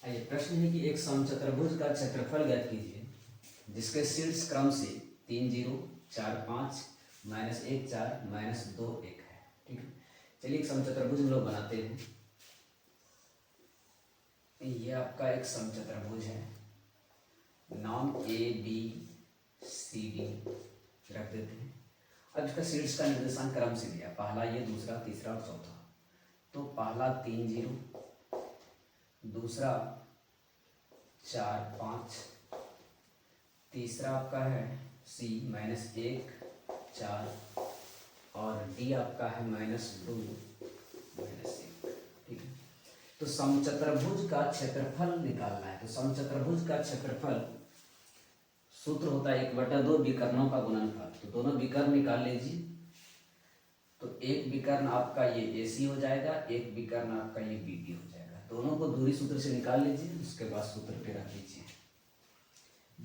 आइए प्रश्न है कि एक समचतुर्भुज का क्षेत्रफल ज्ञात कीजिए जिसके शीर्ष क्रम से 3 0 4 5 -1 4 -2 1 है। ठीक है, चलिए एक समचतुर्भुज हम लोग बनाते हैं। ये आपका एक समचतुर्भुज है, नाम ABCD रख देते हैं। अब इसका शीर्ष का निर्देशांक क्रम से दिया, पहला ये, दूसरा, तीसरा और चौथा। तो पहला 3 0, दूसरा 4 5, तीसरा आपका है C -1 4 और D आपका है -2 -1। ठीक है, तो समचतुर्भुज का क्षेत्रफल निकालना है। तो समचतुर्भुज का क्षेत्रफल सूत्र होता है 1/2 विकर्णों का गुणनफल। तो दोनों विकर्ण निकाल लीजिए। तो एक विकर्ण आपका ये AC हो जाएगा, एक विकर्ण आपका ये BD हो जाएगा। दोनों को दूरी सूत्र से निकाल लीजिए, उसके बाद सूत्र पे रख लीजिए।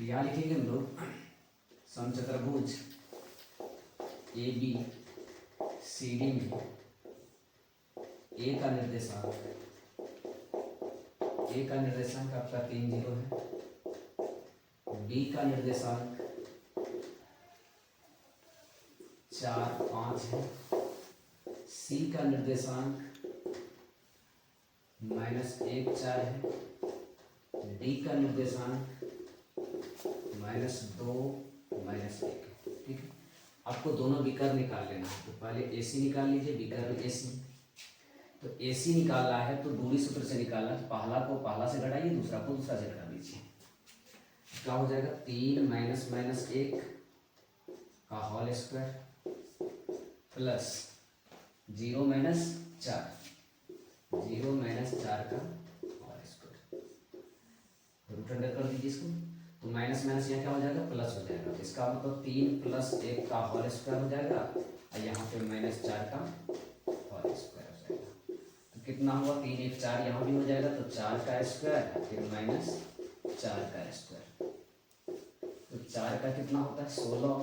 यहाँ लिखेंगे हम लोग समचतुर्भुज ABCD में A का निर्देशांक आपका 3 0 है, B का निर्देशांक 4 5 है, C का निर्देशांक -1 4 है, D का निर्देशांक -2 -1 है। ठीक है, आपको दोनों विकर्ण निकाल लेना है। तो पहले AC निकाल लीजिए, विकर्ण AC। तो AC निकालना है तो दूरी सूत्र से निकालना है। पहला को पहला से घटाइए, दूसरा को दूसरा से घटा लीजिए। क्या हो जाएगा, 3 -1 का होल स्क्वायर प्लस 0 -4 का होल स्क्वायर। रूट अंडर कर दीजिए इसको। तो माइनस माइनस यहाँ क्या हो जाएगा, प्लस हो जाएगा। तो इसका मतलब 3 + 1 का होल स्क्वायर हो जाएगा और यहाँ पे -4 का होल स्क्वायर हो जाएगा। तो कितना हुआ, 3 1 4 यहाँ भी हो जाएगा। तो 4 का स्क्वायर फिर -4 का स्क्वायर। तो 4 का कितना होता है 16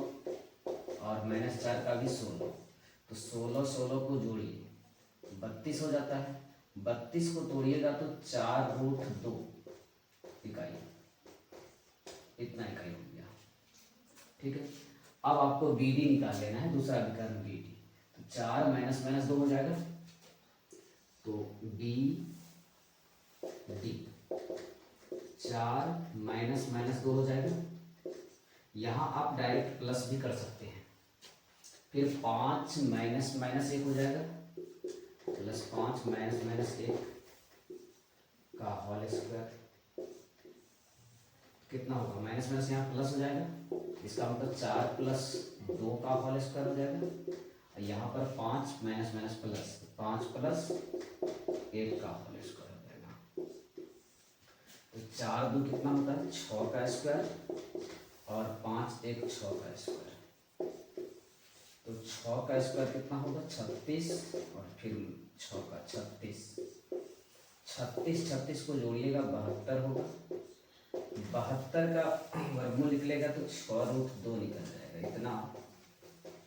और -4 का भी 16। तो 16 को जोड़िए 32 हो जाता है। 32 को तोड़िएगा तो 4√2 इकाई, इतना इकाई हो गया। ठीक है, अब आपको BD निकाल लेना है, दूसरा विकर्ण BD। तो 4 -2 हो जाएगा। तो BD 4 -2 हो जाएगा। यहाँ आप डायरेक्ट प्लस भी कर सकते हैं। फिर 5 -1 हो जाएगा, +5 -1 का होल स्क्वायर। कितना होगा, माइनस माइनस यहाँ प्लस हो जाएगा। इसका मतलब 4 + 2 का होल स्क्वायर हो जाएगा। और यहाँ पर 5 प्लस 5 + 1 का होल स्क्वायर हो जाएगा। तो 4 2 कितना होता है, 6 का स्क्वायर और 5 1 6 का स्क्वायर। तो 6 का स्क्वायर कितना होगा, 36 और फिर 6 का 36। 36 को जोड़िएगा 72 होगा। 72 का वर्गमूल निकलेगा तो 6√2 निकल जाएगा, इतना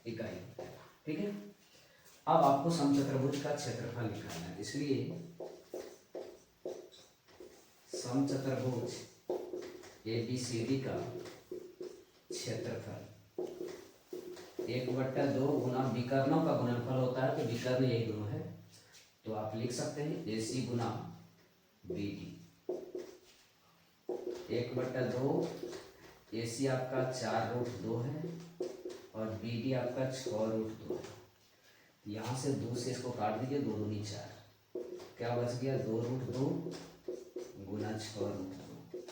इकाई हो जाएगा। ठीक है, अब आपको समचतुर्भुज का क्षेत्रफल निकालना है। इसलिए समचतुर्भुज ABCD का क्षेत्रफल 1/2 गुना विकर्णों का गुणनफल होता है। तो विकर्ण यही दोनों है, तो आप लिख सकते हैं AC गुना BD। 1/2 AC आपका 4√2 है और BD आपका 6√2 है। यहाँ से 2 से इसको काट दीजिए, 2 दूनी 4, क्या बच गया 2√2 गुना 6√2।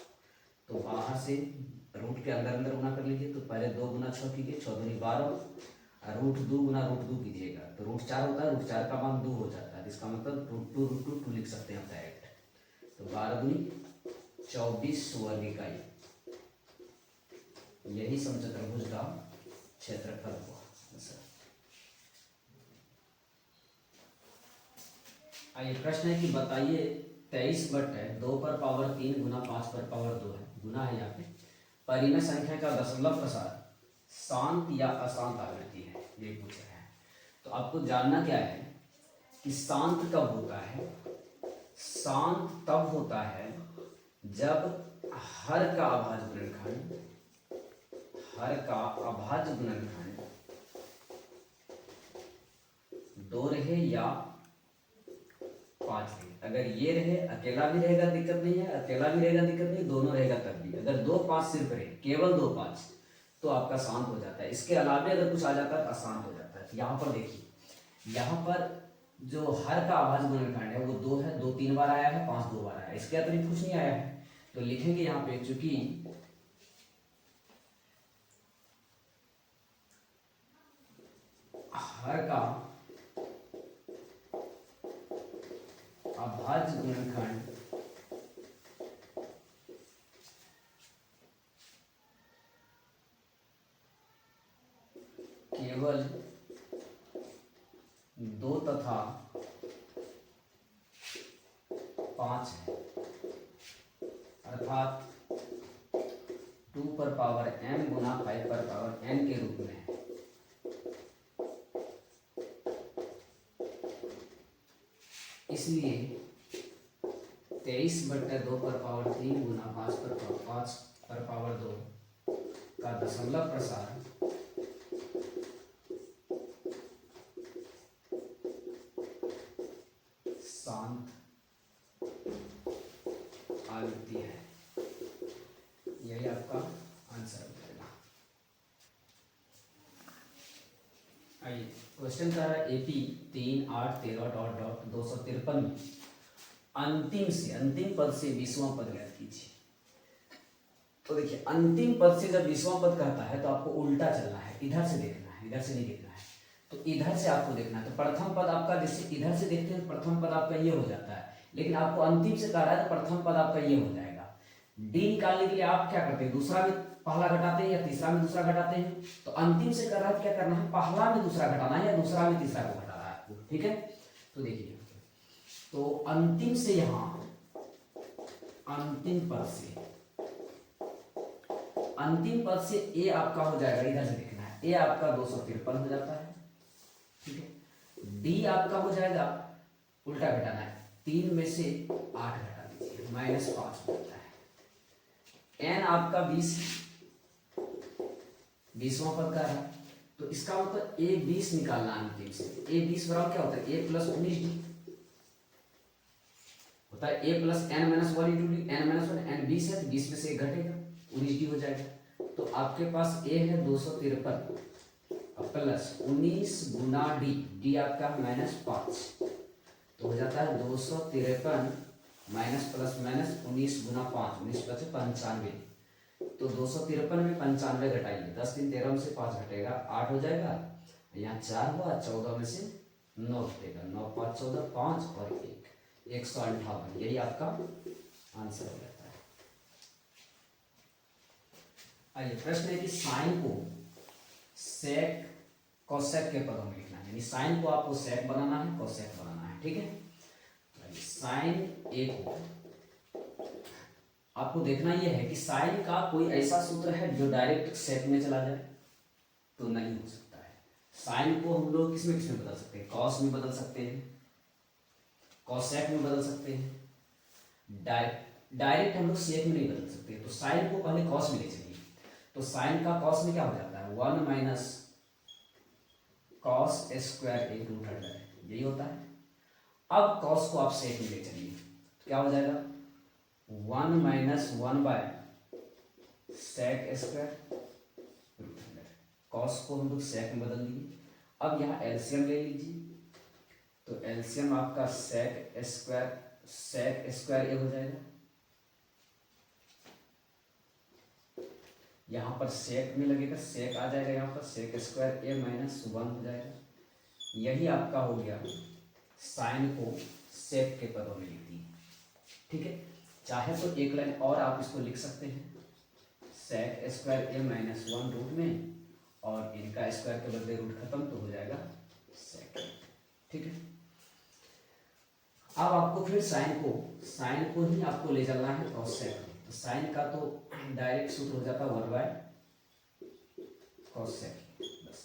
तो बाहर से रूट के अंदर अंदर गुना कर लीजिए। तो पहले 2 गुना 6 कीजिए, 6 दूनी 12 और √2 गुना √2 कीजिएगा तो √4 होता है। √4 का मान 2 हो जाता है। इसका मतलब √2 लिख सकते हैं आप डायरेक्ट। तो 12 दूनी 24 वर्ग इकाई, यही समचतुर्भुज का क्षेत्रफल हुआ। आइए प्रश्न है कि बताइए 23/2 पर पावर 3 गुना 5 पर पावर 2 है, गुना है यहाँ पे। परिमेय संख्या का दशमलव प्रसार शांत या अशांत आवृत्ति है, ये पूछ रहे हैं। तो आपको जानना क्या है कि शांत कब होता है। शांत तब होता है जब हर का अभाज्य गुणनखंड 2 रहे या 5 रहे। अगर ये रहे, अकेला भी रहेगा दिक्कत नहीं है, अकेला भी रहेगा दिक्कत नहीं, दोनों रहेगा तब भी। अगर 2 5 सिर्फ रहे, केवल 2 5, तो आपका शांत हो जाता है। इसके अलावा अगर कुछ आ जाता है तो अशांत हो जाता है। यहाँ पर देखिए, यहाँ पर जो हर का अभाज्य गुणनखंड है वो 2 है, 2 3 बार आया है, 5 2 बार आया है, इसके अतिरिक्त कुछ नहीं आया है। तो लिखेंगे यहाँ पे, चूंकि हर का अभाज्य गुणनखंड केवल 2 तथा 5 है, अर्थात 2 पर पावर m गुना 5 पर पावर n के रूप में है। इसलिए 23/2 पर पावर 3 गुना 5 पर पावर 2 का दशमलव प्रसार शांत आवृत्ति है। यही आपका आंसर हो जाएगा। आइए, क्वेश्चन का है एपी 3 8 13 डॉट डॉट 253 में अंतिम पद से 20वां पद ज्ञात कीजिए। तो देखिए, अंतिम पद से जब 20वां पद कहता है तो आपको उल्टा चलना है, इधर से देखना है, इधर से नहीं देखना है। तो इधर से आपको देखना है। तो प्रथम पद आपका, जैसे इधर से देखते हैं प्रथम पद आपका ये हो जाता है, लेकिन आपको अंतिम से कह रहा है तो प्रथम पद आपका ये हो जाएगा। डी निकालने के लिए आप क्या करते हैं, दूसरा में पहला घटाते हैं या तीसरा में दूसरा घटाते हैं। तो अंतिम से कर रहा है, क्या करना है, पहला में दूसरा घटाना है या दूसरा में तीसरा को घटाना है। ठीक है, तो देखिए, तो अंतिम से यहां अंतिम पद से ए आपका हो जाएगा, इधर से देखना है, ए आपका 253 हो जाता है। ठीक है, डी आपका हो जाएगा, उल्टा घटाना है, 3 में से 8 घटा दीजिए, -5 हो जाता है। एन आपका 20वां पद का है, तो इसका मतलब ए 20 निकालना अंतिम से। ए 20 बराबर क्या होता है, ए प्लस 19 डी होता है। A plus N minus 1 into D, N minus 1, N 20 है तो 20 में से 1 घटेगा, 19 डी हो जाएगा। तो आपके पास ए है 253 प्लस 19 गुना डी, डी आपका -5, तो हो जाता है 253 माइनस प्लस माइनस 19 गुना 5, 19 प्लस 95। तो 253 में 95 घटाइए, 10 3 13 में से 5 घटेगा, 8 हो जाएगा। यहाँ 4 हुआ, 14 में से 9 घटेगा, 9 5 14, 5 और 1, 158। यही आपका आंसर हो जाता है। आइए, प्रश्न है कि साइन को सेक कोसेक के पदों में लिखना है, यानी साइन को आपको सेक बनाना है, कोसेक बनाना है। ठीक है, साइन ए को आपको देखना यह है कि साइन का कोई ऐसा सूत्र है जो डायरेक्ट सेक में चला जाए, तो नहीं हो सकता है। साइन को हम लोग किसमें बदल सकते हैं, कॉस में बदल सकते हैं, कॉसेक में बदल सकते हैं, डायरेक्ट हम लोग सेक में नहीं बदल सकते। तो साइन को पहले कॉस में ले चलिए, तो साइन का कॉस में क्या हो जाता है, 1 माइनस कॉस स्क्वायर ए रूट अंडर, यही होता है। अब कॉस को आप सेक में ले चलिए, तो क्या हो जाएगा, 1 minus 1 by sec square root under. Cos को हम लोग सेक में बदल दिए। अब यहाँ एलसीएम ले लीजिए, तो एलसीएम आपका सेक स्क्वायर ए हो जाएगा। यहाँ पर सेक में लगेगा, सेक आ जाएगा, यहाँ पर सेक स्क्वायर ए -1 हो जाएगा। यही आपका हो गया साइन को सेक के पदों में लिख दिए। ठीक है, चाहे तो एक लाइन और आप इसको लिख सकते हैं, सेक स्क्वायर ए -1 रूट में, और इनका स्क्वायर के बदले रूट खत्म, तो हो जाएगा सेक। ठीक है, अब आपको फिर साइन को ही आपको ले जाना है कॉसेक। तो साइन का तो डायरेक्ट सूत्र हो जाता है 1 बाय कॉसेक, बस।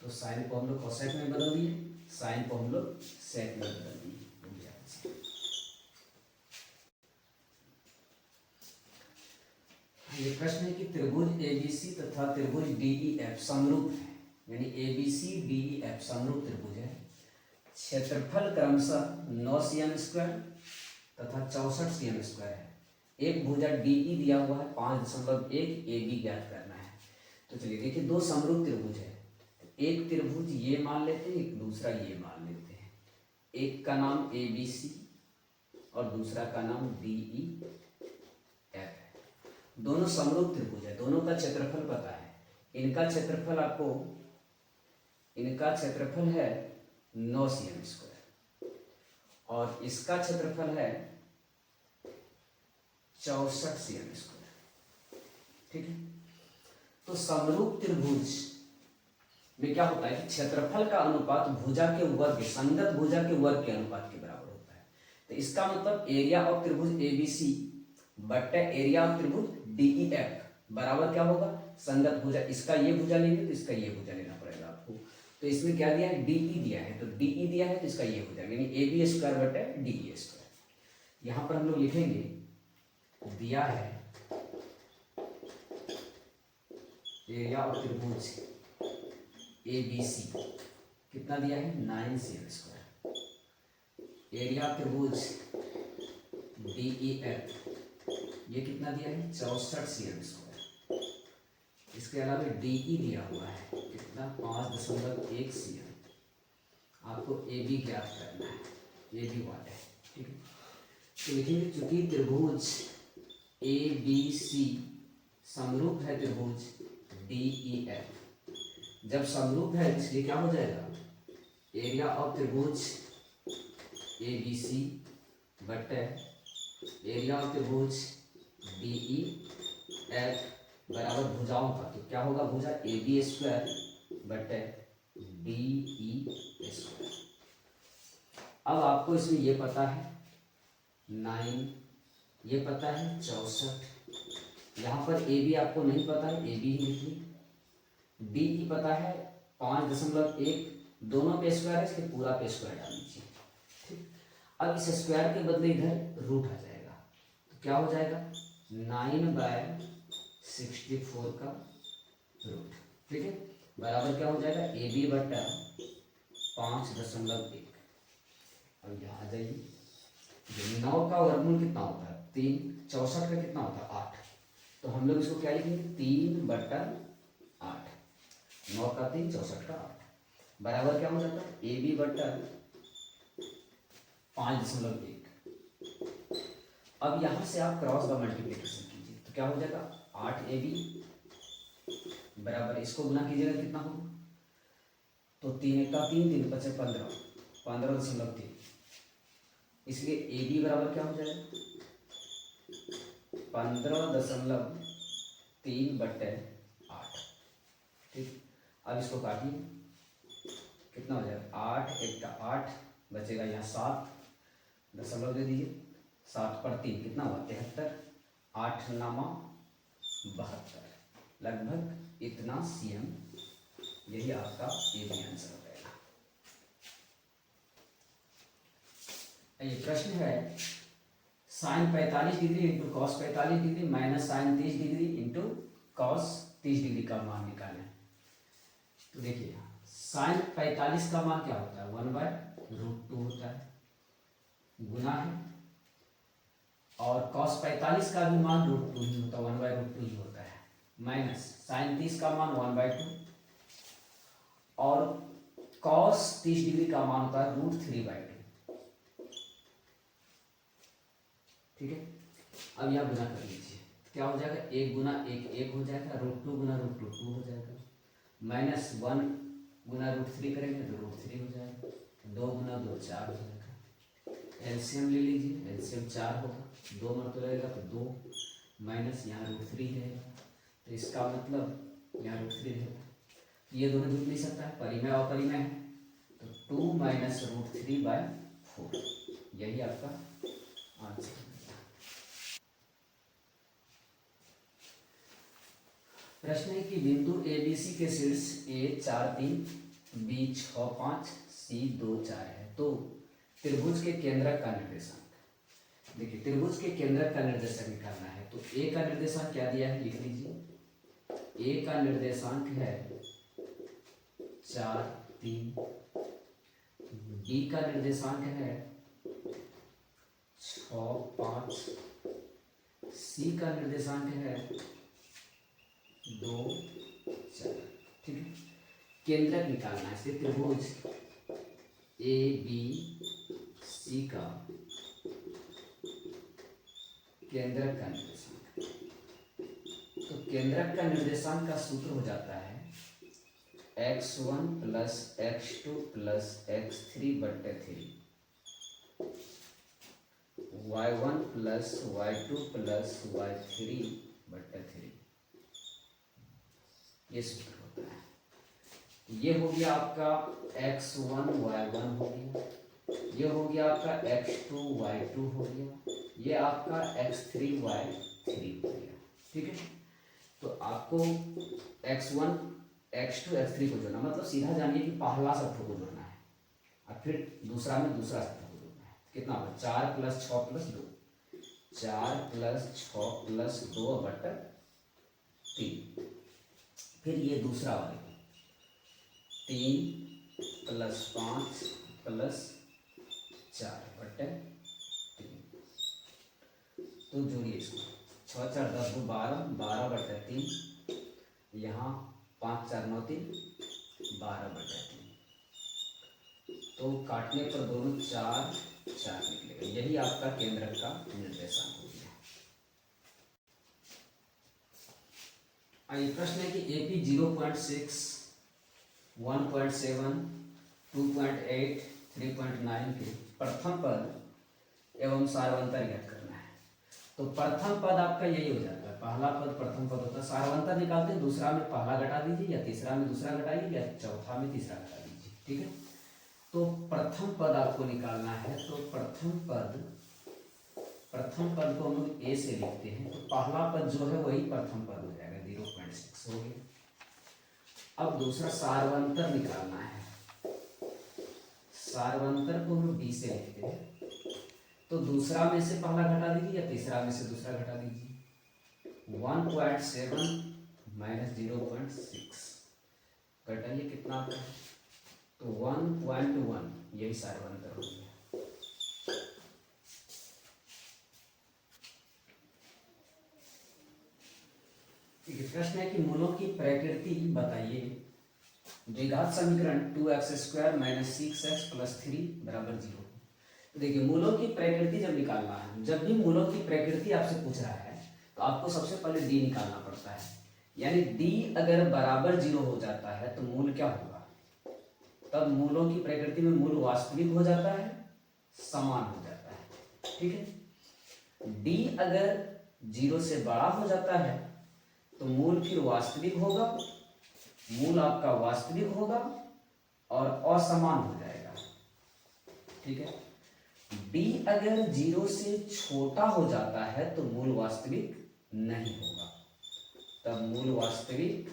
तो साइन को हम लोग कॉसेक में बदल दिए, साइन को हम लोग सेक में बदल दिए। ये प्रश्न है कि त्रिभुज एबीसी तथा त्रिभुज डीईएफ समरूप है, यानी एबीसी डीईएफ समरूप त्रिभुज है। क्षेत्रफल क्रमशः 9 cm स्क्वायर तथा 64 cm स्क्वायर है। एक भुजा डीई दिया हुआ है 5.1, AB ज्ञात करना है। तो चलिए देखिए, दो समरूप त्रिभुज है, एक त्रिभुज ये मान लेते हैं, एक दूसरा ये मान लेते हैं। एक का नाम ABC और दूसरा का नाम DEF है। दोनों समरूप त्रिभुज है, दोनों का क्षेत्रफल पता है। इनका क्षेत्रफल है 9 cm स्क्वायर और इसका क्षेत्रफल है 64 cm स्क्वायर। ठीक है, तो समरूप त्रिभुज में क्या होता है कि क्षेत्रफल का अनुपात भुजा के वर्ग, संगत भुजा के वर्ग के अनुपात के बराबर होता है। तो इसका मतलब एरिया ऑफ त्रिभुज एबीसी बट्टे एरिया ऑफ त्रिभुज डीईएफ बराबर क्या होगा, संगत भुजा। इसका ये भुजा लेंगे तो इसका ये भुजा लेना पड़ेगा आपको। तो इसमें क्या दिया है, डीई दिया है, तो डीई दिया है तो इसका ये भुजा, यानी AB स्क्वायर बट्टे DE स्क्वायर। यहां पर हम लोग लिखेंगे, दिया है एरिया ऑफ त्रिभुज ABC कितना दिया है, 9 cm स्क्वायर। एरिया ऑफ त्रिभुज DEF ये कितना दिया है, 64 cm स्क्वायर। इसके अलावा DE दिया हुआ है कितना, 5.1 cm। आपको AB ज्ञात करना है, AB वाला है। ठीक है, तो लिखेंगे चूंकि त्रिभुज ABC समरूप है त्रिभुज DEF, जब समरूप है इसलिए क्या हो जाएगा, एरिया ऑफ त्रिभुज ABC बटे एरिया ऑफ त्रिभुज DEF बराबर भुजाओं का, तो क्या होगा, भुजा AB स्क्वायर बटे DE स्क्वायर। अब आपको इसमें ये पता है 9, ये पता है 64। यहाँ पर AB आपको नहीं पता है, AB ही लिखिए। DE पता है 5.1, दोनों पे स्क्वायर है, इसके पूरा पे स्क्वायर डाल दीजिए। ठीक, अब इस स्क्वायर के बदले इधर रूट आ जाएगा, तो क्या हो जाएगा, 9/64 का रूट। ठीक है, बराबर क्या हो जाएगा, AB बटा 5.1। अब यहाँ आ जाइए, 9 का वर्गमूल कितना होता है, 3, 64 का कितना होता है, 8। तो हम लोग इसको क्या लिखेंगे, 3/8। 9 का 3, 64 का 8 बराबर क्या हो जाता है, AB बटा 5.1। अब यहाँ से आप क्रॉस का मल्टीप्लिकेशन कीजिए, तो क्या हो जाएगा, 8AB बराबर, इसको गुना कीजिएगा कितना होगा, तो 3 का 3, 3 5 15, 15.3। इसलिए AB बराबर क्या हो जाएगा, 15.3/8। ठीक, अब इसको काटिए, कितना हो जाएगा, 8 1 का 8 बचेगा, यहाँ 7 दशमलव दे दीजिए, 7 पर 3 कितना हुआ, 73। 8 नामा 72, लगभग इतना CM। यही आपका AB आंसर हो जाएगा। ये प्रश्न है, sine 45 degree into cos 45 degree minus sine 30 degree into cos 30 degree का मान निकालें। तो देखिए, साइन 45 का मान क्या होता है, 1/√2 होता है, गुना है, और कॉस 45 का भी मान √2 ही होता है, 1/√2 ही होता है, माइनस साइन 30 का मान 1/2 और कॉस 30 डिग्री का मान होता है √3/2। ठीक है, अब यहाँ गुना कर लीजिए, क्या हो जाएगा, 1 गुना 1 1 हो जाएगा, √2 गुना √2 2 हो जाएगा, माइनस 1 गुना √3 करेंगे तो √3 हो जाएगा, 2 गुना 2 4 हो जाएगा। एलसीएम ले लीजिए, एलसीएम 4 होगा, 2 मरतबा रहेगा तो 2, माइनस यहाँ √3 रहेगा, तो इसका मतलब यहाँ √3 रहेगा। ये दोनों जुड़ नहीं सकता है, परिमेय और अपरिमेय है, तो 2 माइनस √3/4 यही आपका आंसर है। प्रश्न है कि बिंदु ABC के शीर्ष A 4 3, B 6 5, C 2 4 है, तो त्रिभुज के केंद्रक का निर्देशांक। देखिए त्रिभुज के केंद्रक का निर्देशक निकालना है, तो ए का निर्देशांक क्या दिया है, लिख लीजिए। ए का निर्देशांक है 4 3, बी का निर्देशांक है 6 5, सी का निर्देशांक है 2 4। ठीक है, केंद्रक निकालना है, इसलिए त्रिभुज ए बी सी का केंद्रक का निर्देशांक, तो केंद्रक का निर्देशांक का सूत्र हो जाता है x1 plus x2 plus x3 बटे 3, y1 plus y2 plus y3 बटे 3, ये सूत्र होता है। ये हो गया आपका x1 y1 हो गया, ये हो गया आपका x2 y2 हो गया, ये आपका x3 y3 हो गया। ठीक है, तो आपको x1 x2 x3 को जोड़ना, मतलब सीधा जानिए कि पहला शब्द को जोड़ना है और फिर दूसरा में दूसरा शब्द को जोड़ना है। कितना होगा, 4 प्लस 6 प्लस 2, 4 प्लस 6 प्लस 2 बटा 3, फिर ये दूसरा वाले 3 प्लस 5 प्लस 4 बटे 3, तो जोड़िए इसको, 6 4 10 2 12, 12 बटे 3, यहाँ 5 4 9 3, 12 बटे 3, तो काटने पर दोनों 4 4 निकलेगा। यही आपका केंद्रक का निर्देशांक हो गया। आइए प्रश्न है कि एपी 0.6 1.7 2.8 3.9 के प्रथम पद एवं सारवंतर ज्ञात करना है। तो प्रथम पद आपका यही हो जाता है, पहला पद प्रथम पद होता है, सारवंतर निकालते हैं, दूसरा में पहला घटा दीजिए या तीसरा में दूसरा घटाइए या चौथा में तीसरा घटा दीजिए। ठीक है, तो प्रथम पद आपको निकालना है, तो प्रथम पद को हम लोग ए से लिखते हैं, तो पहला पद जो है वही प्रथम पद हो जाएगा, 0.6 हो गया। अब दूसरा सारवंतर निकालना है, सारवंतर को हम बी से लिखते हैं, तो दूसरा में से पहला घटा दीजिए या तीसरा में से दूसरा घटा दीजिए। 1.7 माइनस 0.6 घटाइए, कितना आता है, तो 1.1, यही सारवंतर हो गया। ठीक है, प्रश्न है कि मूलों की प्रकृति बताइए। द्विघात समीकरण 2x² माइनस 6x प्लस 3 बराबर 0। तो देखिए मूलों की प्रकृति जब निकालना है, जब भी मूलों की प्रकृति आपसे पूछ रहा है तो आपको सबसे पहले d निकालना पड़ता है, यानी d अगर बराबर 0 हो जाता है तो मूल क्या होगा, तब मूलों की प्रकृति में मूल वास्तविक हो जाता है, समान हो जाता है। ठीक है, d अगर 0 से बड़ा हो जाता है तो मूल फिर वास्तविक होगा, मूल आपका वास्तविक होगा और असमान हो जाएगा। ठीक है, d अगर 0 से छोटा हो जाता है तो मूल वास्तविक नहीं होगा, तब मूल वास्तविक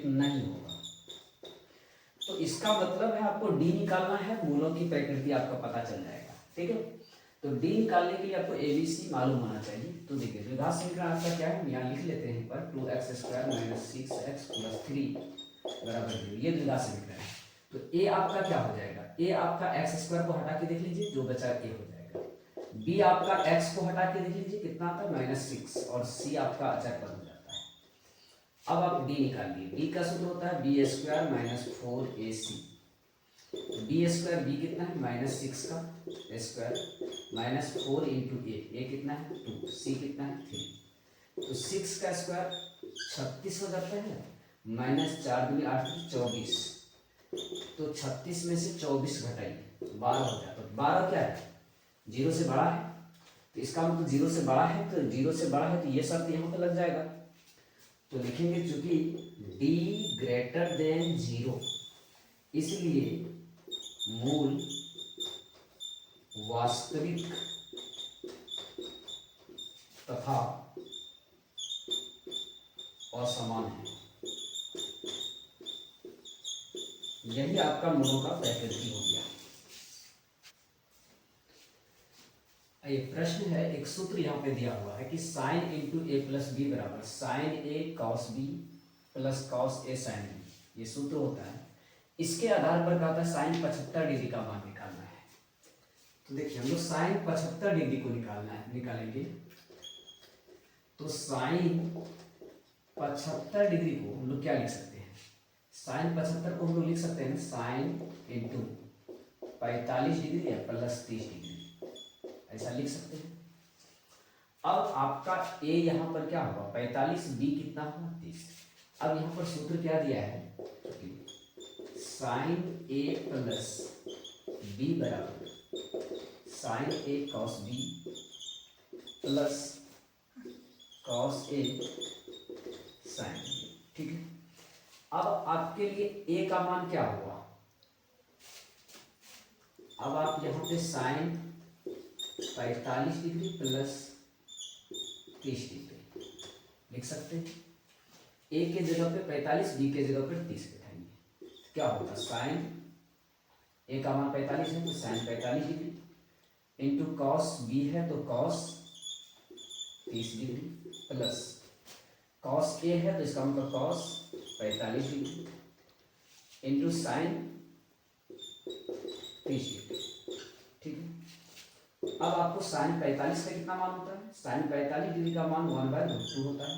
नहीं होगा। तो इसका मतलब है आपको d निकालना है, मूलों की प्रकृति आपका पता चल जाएगा। ठीक है, तो d निकालने के लिए आपको ABC मालूम होना चाहिए। तो देखिए द्विघात समीकरण आपका क्या है, यहाँ लिख लेते हैं पर 2x² माइनस 6x प्लस 3 बराबर 0, ये द्विघात समीकरण है। तो a आपका क्या हो जाएगा, a आपका x² को हटा के देख लीजिए, जो बचा a हो जाएगा। b आपका x को हटा के देख लीजिए, कितना आता है -6, और c आपका अचर पद हो जाता है। अब आप d निकालिए, d का सूत्र होता है b² minus 4ac, b² b कितना है -6 का स्क्वायर माइनस 4 इंटू a कितना है 2, c कितना है 3, तो 6 का स्क्वायर 36 हो जाता है, माइनस 4 दूनी 8 24, तो 36 में से 24 घटाइए 12 हो जाता है। 12 क्या है, 0 से बड़ा है, तो इसका मतलब 0 से बड़ा है, तो 0 से बड़ा है तो ये शर्त यहाँ पर लग जाएगा। तो लिखेंगे चूंकि d ग्रेटर देन 0, इसलिए मूल वास्तविक तथा असमान है। यही आपका मूलों का प्रकृति हो गया। ये प्रश्न है, एक सूत्र यहाँ पे दिया हुआ है कि साइन इंटू ए प्लस बी बराबर साइन ए कॉस बी प्लस कॉस ए साइन बी, ये सूत्र होता है। इसके आधार पर कहा था साइन 75 डिग्री का मान निकालना है। तो देखिए हम लोग साइन 75 डिग्री को निकालेंगे। तो साइन 75 डिग्री को हम लोग क्या लिख सकते हैं, साइन 75 को हम लोग लिख सकते हैं साइन इंटू 45 डिग्री या प्लस 30 डिग्री, ऐसा लिख सकते हैं। अब आपका a यहाँ पर क्या होगा 45, b कितना होगा 30। अब यहाँ पर सूत्र क्या दिया है, साइन a प्लस b बराबर sine a cos b plus cos a sine b, ठीक है। अब आपके लिए a का मान क्या होगा, अब आप यहाँ पे साइन 45 डिग्री प्लस 30 डिग्री लिख सकते हैं। ए के जगह पे 45, बी के जगह पे 30 बैठाएंगे, क्या होगा साइन ए का मान 45 है तो sine 45 degree into cos B है तो cos 30 degree plus cos A है तो इसका मतलब cos 45 degree into sine 30 degree, ठीक है। अब आपको साइन 45 का कितना मान होता है, साइन 45 डिग्री का मान 1/√2 होता है।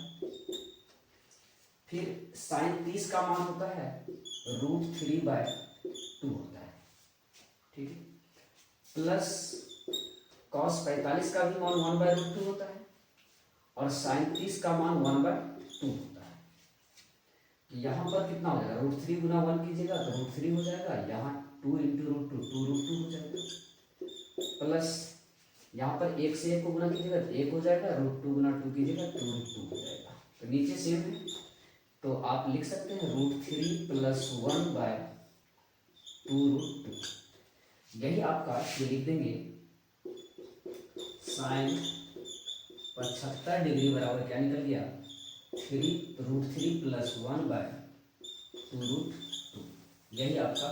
फिर साइन 30 का मान होता है √3/2 होता है, ठीक है। प्लस कॉस 45 का भी मान 1/√2 होता है और साइन 30 का मान 1/2 होता है। यहाँ पर कितना हो जाएगा, √3 गुना 1 कीजिएगा तो √3 हो जाएगा, यहाँ 2 इंटू √2 2√2 हो जाएगा, प्लस यहाँ पर 1 से 1 को गुना कीजिएगा तो 1 हो जाएगा, √2 गुना 2 कीजिएगा तो √2 हो जाएगा। तो नीचे सेम है तो आप लिख सकते हैं √3 प्लस 1/2√2। यही आपका ये लिख देंगे साइन 75 डिग्री बराबर क्या निकल गया, √3 प्लस 1/2√2। यही आपका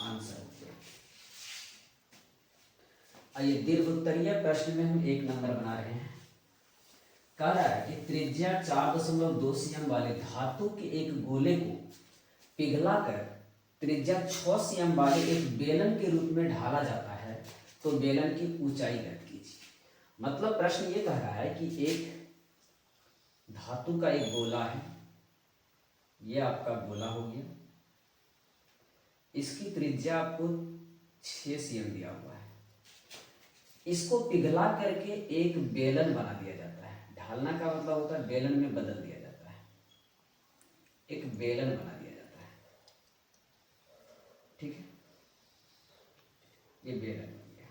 आंसर हो गया। आइए दीर्घ उत्तरीय प्रश्न में हम 1 नंबर बना रहे हैं। कह रहा है कि त्रिज्या 4.2 cm वाले धातु के एक गोले को पिघलाकर त्रिज्या 6 cm वाले एक बेलन के रूप में ढाला जाता है, तो बेलन की ऊंचाई ज्ञात कीजिए। मतलब प्रश्न ये कह रहा है कि एक धातु का एक गोला है, ये आपका गोला हो गया, इसकी त्रिज्या आपको 6 cm दिया हुआ है, इसको पिघला करके एक बेलन बना दिया जाता है। ढालना का मतलब होता है बेलन में बदल दिया जाता है, एक बेलन बना दिया जाता है, ठीक है। ये बेलन बन गया,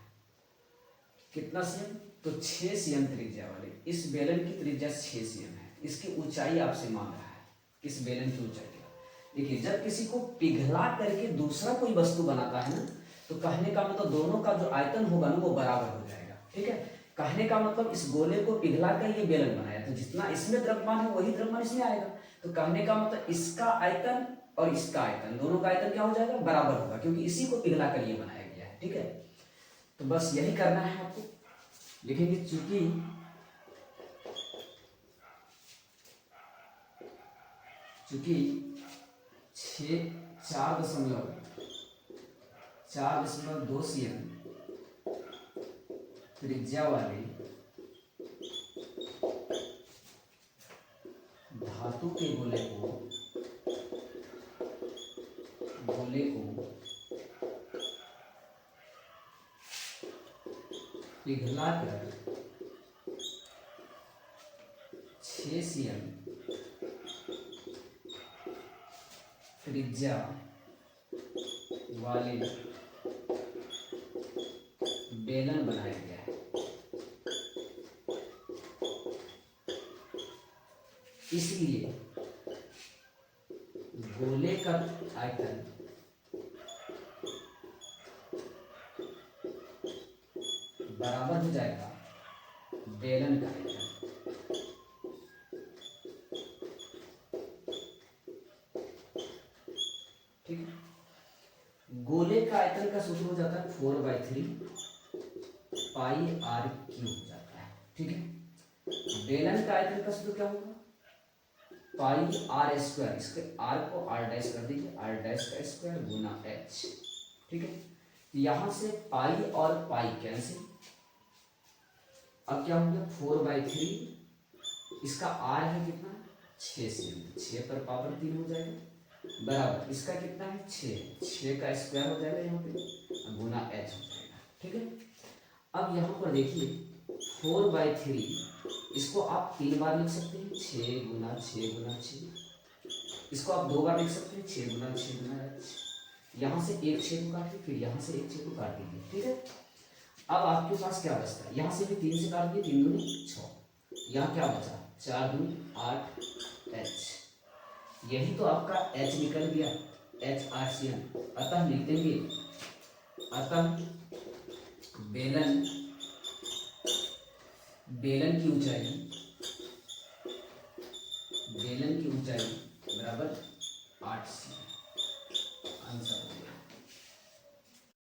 कितना cm, तो 6 cm त्रिज्या वाले इस बेलन की त्रिज्या 6 cm है। इसकी ऊंचाई आपसे मांग रहा है, इस बेलन की ऊंचाई। देखिए जब किसी को पिघला करके दूसरा कोई वस्तु बनाता है ना, तो कहने का मतलब दोनों का जो आयतन होगा ना वो बराबर हो जाएगा, ठीक है। कहने का मतलब इस गोले को पिघला कर ये बेलन बनाया, तो जितना इसमें द्रव्यमान है वही द्रव्यमान इसमें आएगा। तो कहने का मतलब इसका आयतन और इसका आयतन, दोनों का आयतन क्या हो जाएगा, बराबर होगा, क्योंकि इसी को पिघला कर ये बनाया गया है, ठीक है। तो बस यही करना है आपको। लिखेंगे चूंकि 4.2 cm त्रिज्या वाले धातु के गोले को पिघलाकर 6 cm त्रिज्या वाले बेलन बनाया गया है। इसलिए गोले का आयतन बराबर हो जाएगा बेलन का आयतन। ठीक है, गोले का आयतन का सूत्र हो जाता है 4/3 पाई आर क्यूब हो जाता है। ठीक है, बेलन का आयतन का सूत्र क्या होगा, पाई आर स्क्वायर, इसके आर को आर डैश कर दीजिए, आर डैश का स्क्वायर गुना एच। ठीक है, यहां से पाई और पाई कैंसिल, अब क्या हो गया 4/3, इसका आर है कितना 6 से, 6 पर पावर 3 हो जाएगा, बराबर इसका कितना है 6 का स्क्वायर हो जाएगा यहाँ पे गुना एच हो जाएगा। ठीक है, अब यहाँ पर देखिए 4/3, इसको आप 3 बार लिख सकते हैं, 6 गुना 6 गुना 6, इसको आप 2 बार लिख सकते हैं, 6 गुना 6 गुना एच, यहाँ से एक 6 को काटिए, फिर यहाँ से एक 6 को काट दीजिए। ठीक है, अब आपके पास क्या बचता है, यहाँ से भी 3 से काट दिए, 3 दूनी 6, यहाँ क्या बचा 4 दूनी 8 एच, यही तो आपका एच निकल गया, एच आरसीएन। अतः लिख देंगे, अतः बेलन की ऊंचाई बराबर